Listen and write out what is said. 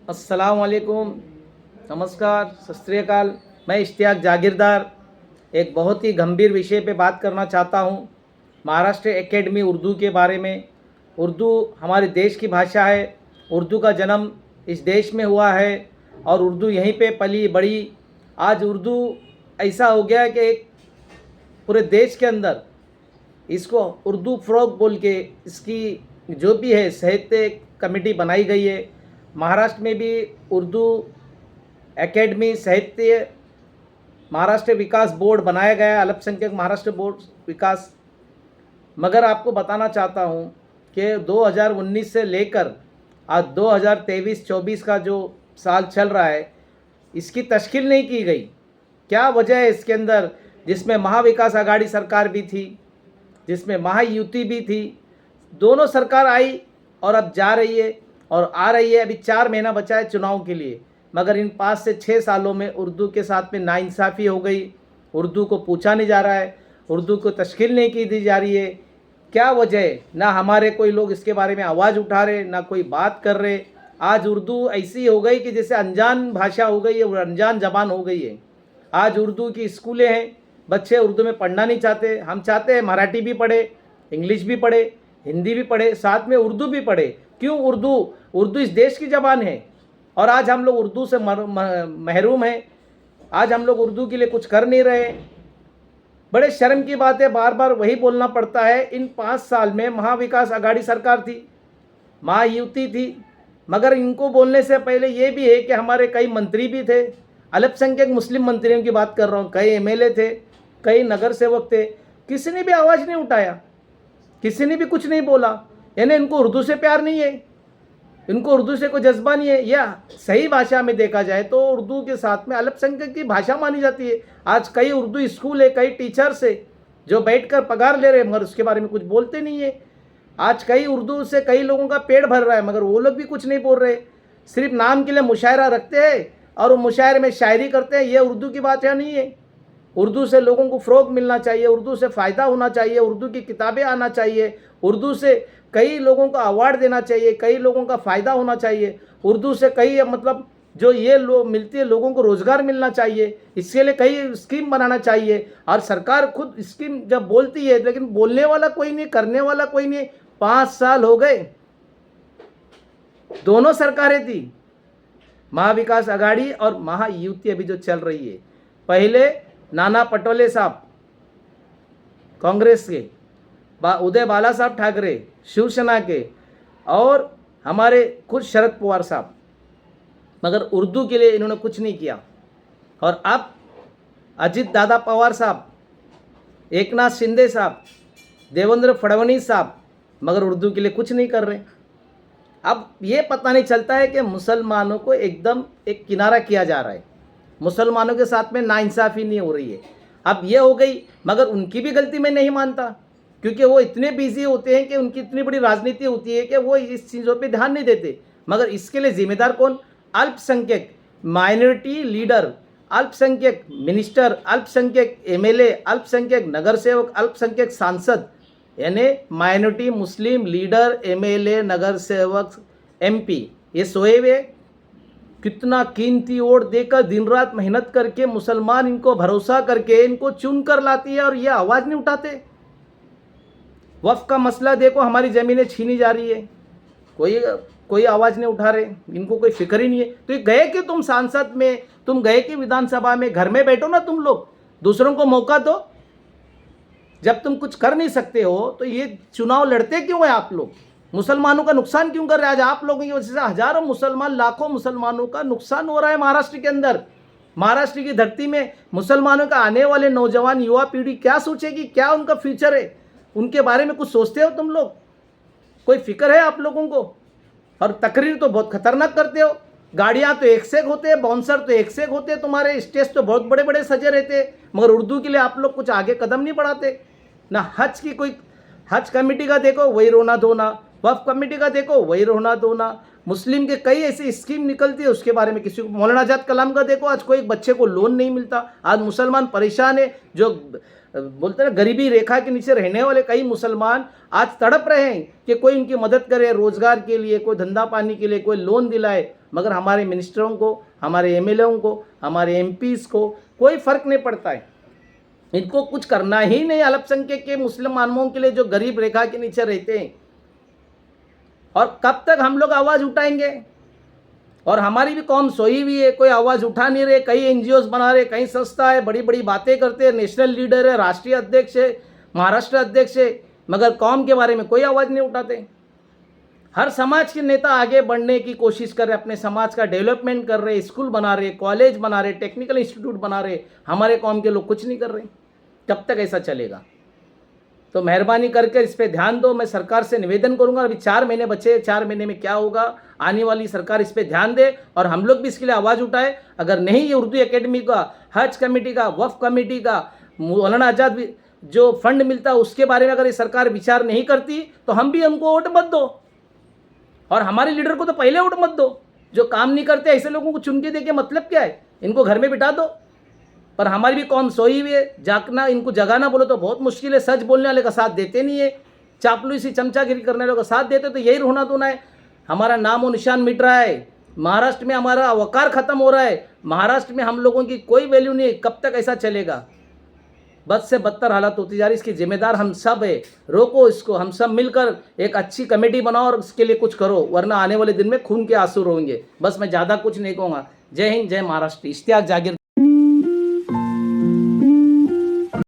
अस्सलाम वालेकुम, नमस्कार, सत श्री अकाल। मैं इश्तियाक जागीरदार एक बहुत ही गंभीर विषय पे बात करना चाहता हूँ। महाराष्ट्र एकेडमी उर्दू के बारे में। उर्दू हमारे देश की भाषा है। उर्दू का जन्म इस देश में हुआ है और उर्दू यहीं पे पली बड़ी। आज उर्दू ऐसा हो गया है कि एक पूरे देश के अंदर इसको उर्दू फ़रोग़ बोल के इसकी जो भी है साहित्य कमेटी बनाई गई है। महाराष्ट्र में भी उर्दू एकेडमी साहित्य महाराष्ट्र विकास बोर्ड बनाया गया है, अल्पसंख्यक महाराष्ट्र बोर्ड विकास। मगर आपको बताना चाहता हूँ कि 2019 से लेकर आज 2023-24 का जो साल चल रहा है, इसकी तश्कील नहीं की गई। क्या वजह है इसके अंदर? जिसमें महाविकास आघाड़ी सरकार भी थी, जिसमें महायुति भी थी। दोनों सरकार आई और अब जा रही है और आ रही है। अभी 4 महीना बचा है चुनाव के लिए, मगर इन 5 से 6 सालों में उर्दू के साथ में नाइंसाफ़ी हो गई। उर्दू को पूछा नहीं जा रहा है, उर्दू को तश्कील नहीं की दी जा रही है। क्या वजह है? ना हमारे कोई लोग इसके बारे में आवाज़ उठा रहे, ना कोई बात कर रहे। आज उर्दू ऐसी हो गई कि जैसे अनजान भाषा हो गई है, और अनजान ज़बान हो गई है। आज उर्दू की स्कूलें हैं, बच्चे उर्दू में पढ़ना नहीं चाहते। हम चाहते हैं मराठी भी पढ़े, इंग्लिश भी पढ़े, हिंदी भी पढ़े, साथ में उर्दू भी पढ़े। क्यों? उर्दू इस देश की ज़बान है और आज हम लोग उर्दू से महरूम हैं। आज हम लोग उर्दू के लिए कुछ कर नहीं रहे। बड़े शर्म की बात है, बार बार वही बोलना पड़ता है। इन 5 साल में महाविकास आघाड़ी सरकार थी, महायुति थी, मगर इनको बोलने से पहले ये भी है कि हमारे कई मंत्री भी थे। अल्पसंख्यक मुस्लिम मंत्रियों की बात कर रहा हूँ। कई एमएलए थे, कई नगर सेवक थे। किसी ने भी आवाज़ नहीं उठाया, किसी ने भी कुछ नहीं बोला। यानी इनको उर्दू से प्यार नहीं है, इनको उर्दू से कोई जज्बा नहीं है। या सही भाषा में देखा जाए तो उर्दू के साथ में अल्पसंख्यक की भाषा मानी जाती है। आज कई उर्दू स्कूल है, कई टीचर्स है जो बैठकर पगार ले रहे हैं, मगर उसके बारे में कुछ बोलते नहीं है। आज कई उर्दू से कई लोगों का पेट भर रहा है, मगर वो लोग भी कुछ नहीं बोल रहे। सिर्फ नाम के लिए मुशायरा रखते हैं और वो मुशायरे में शायरी करते हैं। ये उर्दू की बात है नहीं है। उर्दू से लोगों को फ़रोग़ मिलना चाहिए, उर्दू से फ़ायदा होना चाहिए, उर्दू की किताबें आना चाहिए, उर्दू से कई लोगों को अवार्ड देना चाहिए, कई लोगों का फ़ायदा होना चाहिए। उर्दू से कई मतलब जो ये मिलती है, लोगों को रोज़गार मिलना चाहिए। इसके लिए कई स्कीम बनाना चाहिए। और सरकार खुद स्कीम जब बोलती है, लेकिन बोलने वाला कोई नहीं, करने वाला कोई नहीं। 5 साल हो गए, दोनों सरकारें थी, महाविकास आघाड़ी और महायुति अभी जो चल रही है। पहले नाना पटोले साहब कांग्रेस के, उदय बाला साहब ठाकरे शिवसेना के, और हमारे खुद शरद पवार साहब, मगर उर्दू के लिए इन्होंने कुछ नहीं किया। और अब अजित दादा पवार साहब, एकनाथ शिंदे साहब, देवेंद्र फडणवीस साहब, मगर उर्दू के लिए कुछ नहीं कर रहे। अब ये पता नहीं चलता है कि मुसलमानों को एकदम एक किनारा किया जा रहा है, मुसलमानों के साथ में नाइंसाफ़ी नहीं हो रही है। अब ये हो गई, मगर उनकी भी गलती मैं नहीं मानता, क्योंकि वो इतने बिजी होते हैं कि उनकी इतनी बड़ी राजनीति होती है कि वो इस चीज़ों पे ध्यान नहीं देते। मगर इसके लिए जिम्मेदार कौन? अल्पसंख्यक माइनॉरिटी लीडर, अल्पसंख्यक मिनिस्टर, अल्पसंख्यक एमएलए, अल्पसंख्यक नगर सेवक, अल्पसंख्यक सांसद, यानी माइनॉरिटी मुस्लिम लीडर, एमएलए, नगर सेवक, एमपी, ये सोए हुए कितना कीमती वोट देकर दिन रात मेहनत करके मुसलमान इनको भरोसा करके इनको चुन कर लाती है और ये आवाज़ नहीं उठाते। वक्फ का मसला देखो, हमारी ज़मीनें छीनी जा रही है, कोई आवाज़ नहीं उठा रहे, इनको कोई फिक्र ही नहीं है। तो ये गए कि तुम सांसद में, तुम गए कि विधानसभा में, घर में बैठो ना तुम लोग, दूसरों को मौका दो। जब तुम कुछ कर नहीं सकते हो तो ये चुनाव लड़ते क्यों हैं आप लोग? मुसलमानों का नुकसान क्यों कर रहे हैं? आज आप लोगों की वजह से हजारों मुसलमान, लाखों मुसलमानों का नुकसान हो रहा है महाराष्ट्र के अंदर। महाराष्ट्र की धरती में मुसलमानों का आने वाले नौजवान युवा पीढ़ी क्या सोचेगी, क्या उनका फ्यूचर है, उनके बारे में कुछ सोचते हो तुम लोग? कोई फिक्र है आप लोगों को? और तकरीर तो बहुत खतरनाक करते हो। गाड़ियाँ तो एक से एक होते हैं, बाउंसर तो एक से एक होते हैं, तुम्हारे स्टेज तो बहुत बड़े बड़े सजे रहते हैं, मगर उर्दू के लिए आप लोग कुछ आगे कदम नहीं बढ़ाते ना। हज कमेटी का देखो वही रोना धोना, वक्फ कमेटी का देखो वही रोना धोना, मुस्लिम के कई ऐसी स्कीम निकलती है उसके बारे में किसी को। मौलाना आजाद कलाम का देखो, आज कोई बच्चे को लोन नहीं मिलता। आज मुसलमान परेशान है, जो बोलते हैं गरीबी रेखा के नीचे रहने वाले कई मुसलमान आज तड़प रहे हैं कि कोई उनकी मदद करे रोजगार के लिए, कोई धंधा पानी के लिए, कोई लोन दिलाए। मगर हमारे मिनिस्टरों को, हमारे एमएलएओं को, हमारे एमपीज़ को कोई फ़र्क नहीं पड़ता है। इनको कुछ करना ही नहीं अल्पसंख्यक के मुसलमानों के लिए जो गरीब रेखा के नीचे रहते हैं। और कब तक हम लोग आवाज़ उठाएंगे? और हमारी भी कौम सोई हुई है, कोई आवाज़ उठा नहीं रहे। कई एनजीओज बना रहे, कई संस्था है, बड़ी बड़ी बातें करते हैं, नेशनल लीडर है, राष्ट्रीय अध्यक्ष है, महाराष्ट्र अध्यक्ष है, मगर कौम के बारे में कोई आवाज़ नहीं उठाते। हर समाज के नेता आगे बढ़ने की कोशिश कर रहे, अपने समाज का डेवलपमेंट कर रहे, स्कूल बना रहे, कॉलेज बना रहे, टेक्निकल इंस्टीट्यूट बना रहे। हमारे कौम के लोग कुछ नहीं कर रहे। कब तक ऐसा चलेगा? तो मेहरबानी करके इस पे ध्यान दो। मैं सरकार से निवेदन करूंगा। अभी 4 महीने बचे, 4 महीने में क्या होगा? आने वाली सरकार इस पे ध्यान दे और हम लोग भी इसके लिए आवाज़ उठाए। अगर नहीं ये उर्दू एकेडमी का, हज कमेटी का, वक्फ कमेटी का, मौलाना आज़ाद जो फंड मिलता है उसके बारे में अगर ये सरकार विचार नहीं करती तो हम भी हमको वोट मत दो। और हमारे लीडर को तो पहले वोट मत दो। जो काम नहीं करते ऐसे लोगों को चुन के दे के मतलब क्या है? इनको घर में बिठा दो। पर हमारी भी कौम सोई हुई है। जागना, इनको जगाना बोलो तो बहुत मुश्किल है। सच बोलने वाले का साथ देते नहीं है, चापलूसी चमचागिरी करने वालों का साथ देते तो यही रोना धोना है। हमारा नाम और निशान मिट रहा है। महाराष्ट्र में हमारा वकार खत्म हो रहा है। महाराष्ट्र में हम लोगों की कोई वैल्यू नहीं है। कब तक ऐसा चलेगा? बद से बदतर हालत होती जा रही। इसकी जिम्मेदार हम सब है। रोको इसको। हम सब मिलकर एक अच्छी कमेटी बनाओ और इसके लिए कुछ करो, वरना आने वाले दिन में खून के आंसू रोएंगे। बस मैं ज़्यादा कुछ नहीं कहूँगा। जय हिंद, जय महाराष्ट्र। इश्तियाक जागीर।